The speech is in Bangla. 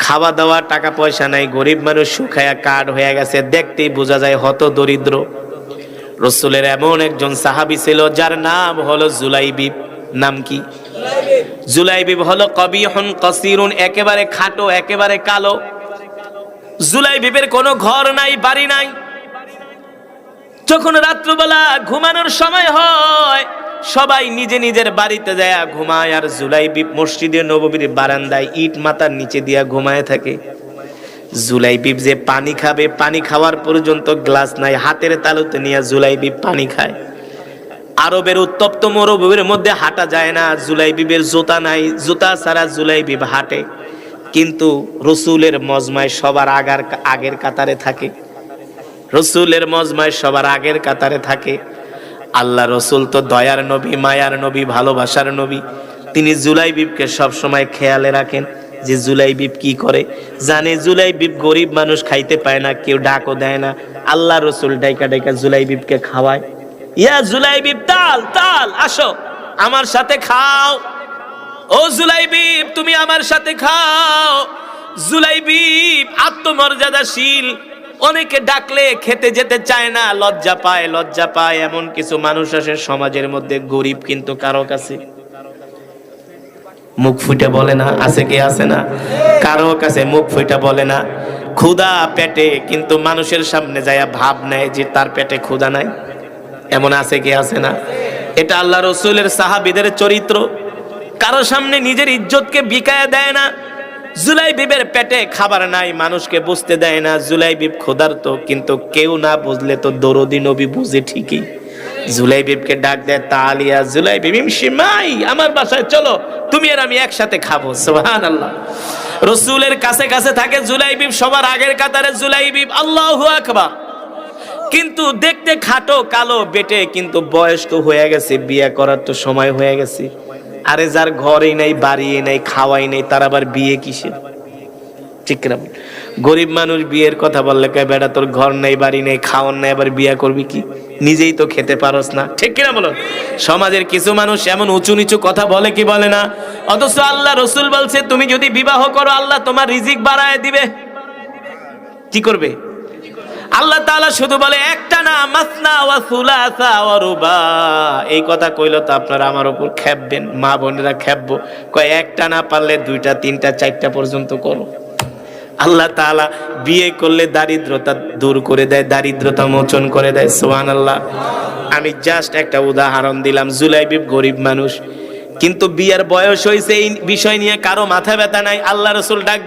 খাওয়া দাওয়া টাকা পয়সা নাই, গরিব মানুষ, শুকায়া কাঠ হয়ে গেছে, দেখতেই বোঝা যায় হত দরিদ্র। রাসূলের এমন একজন সাহাবী ছিল যার নাম হলো জুলাইবিব। নাম কি? জুলাইবিব হলো কবিহুন কাসিরুন, একেবারে খাটো, একেবারে কালো। জুলাইবিবের কোনো ঘর নাই, বাড়ি নাই। যখন রাত্রিবেলা ঘুমানোর সময় হয়, সবাই নিজে নিজের বাড়িতে যায় ঘুমায়, আর জুলাইবিব মসজিদে নববীর বারান্দায় ইট মাথার নিচে দিয়া ঘুমায় থাকে। জুলাইবিব যে পানি খাবে, পানি খাওয়ার পর্যন্ত গ্লাস নাই, হাতের তালুতে নিয়ে জুলাইবিব পানি খায়। আরবের উত্তপ্ত মরুভূমির মধ্যে হাঁটা যায় না, জুলাইবিবের জুতা নাই, জুতা ছাড়া জুলাইবিব হাঁটে। কিন্তু রসুলের মজমায় সবার আগের কাতারে থাকে। রসুলের মজমায় সবার আগের কাতারে থাকে। আল্লাহ রসুল তো দয়ার নবী, মায়ার নবী, ভালোবাসার নবী। তিনি জুলাইবিবকে সব সময় খেয়ালে রাখেন যে জুলাইবিব কি করে। জানে জুলাইবিব গরিব মানুষ, খাইতে পায় না, কেউ ডাকও দেয় না। আল্লাহ রসুল ডাইকা ডাইকা জুলাইবিবকে খাওয়ায়। ইয়া জুলাইবিব, তাল তাল, আসো আমার সাথে খাও। ও জুলাইবিব, তুমি আমার সাথে খাও। জুলাইবিব আত্মমর্যাদাশীল, অনেকে ডাকলে খেতে যেতে চায় না, লজ্জা পায়, লজ্জা পায়। এমন কিছু মানুষ আছে সমাজের মধ্যে, গরিব কিন্তু কারো কাছে মুখ ফুটে বলে না। আছে কি? আছে না? কারো কাছে মুখ ফুটে বলে না। ক্ষুধা পেটে, কিন্তু মানুষের সামনে যায় ভাব নেয় যে তার পেটে ক্ষুধা নাই। এমন আছে কি? আছে না? এটা আল্লাহ রসুলের সাহাবীদের চরিত্র। কারো সামনে নিজের ইজ্জতকে বিকায়া দেয় না। জুলাইবিবের পেটে খাবার নাই, মানুষকে বুঝতে দেয় না। জুলাইবিব ক্ষুধার্ত, কিন্তু কেউ না বুঝলে তো দরদি নবী বুঝে ঠিকই। জুলাইবিবকে ডাক দেয়, তালিয়া জুলাইবিব, ইমশিমাই, আমার বাসায় চলো, তুমি আর আমি একসাথে খাবো। সুবহানাল্লাহ। রসুলের কাছে কাছে থাকে জুলাইবিব, সবার আগের কাতারে জুলাইবিব। আল্লাহু আকবার। কিন্তু দেখতে খাটো, কালো, বেটে, কিন্তু বয়স তো হয়ে গেছে, বিয়ে করার তো সময় হয়ে গেছে। আরে যার ঘরই নাই, বাড়ি নাই, খাওয়াই নাই, তার আবার বিয়ে কিসের? ঠিক না? গরিব মানুষ বিয়ের কথা বললে কয়, বেটা তোর ঘর নাই, বাড়ি নাই, খাওয়ান নাই, আবার বিয়ে করবি কি? নিজেই তো খেতে পারস না। ঠিক কিনা বলো? সমাজের কিছু মানুষ এমন উঁচু নিচু কথা বলে কি বলে না? অথচ আল্লাহ রসুল বলছে, তুমি যদি বিবাহ করো, আল্লাহ তোমার রিজিক বাড়ায় দিবে। কি করবে? আল্লাহ তাআলা শুধু বলে একটা না, মাসনা ওয়া সুলাসা ওয়া রুবা। এই কথা কইলো তো আপনারা আমার উপর খেপবেন, মা বোনেরা খেপবো। কয় একটা না পারলে দুইটা, তিনটা, চারটা পর্যন্ত করো। আল্লাহ তাআলা বিয়ে করলে দারিদ্রতা দূর করে দেয়, দারিদ্রতা মোচন করে দেয়। সুবহানাল্লাহ। আমি জাস্ট একটা উদাহরণ দিলাম। জুলাইবিব গরিব মানুষ, কিন্তু বিয়ের বয়স হয়েছে, এই বিষয় নিয়ে কারো মাথা ব্যথা নাই। আল্লাহ রাসূল ডাক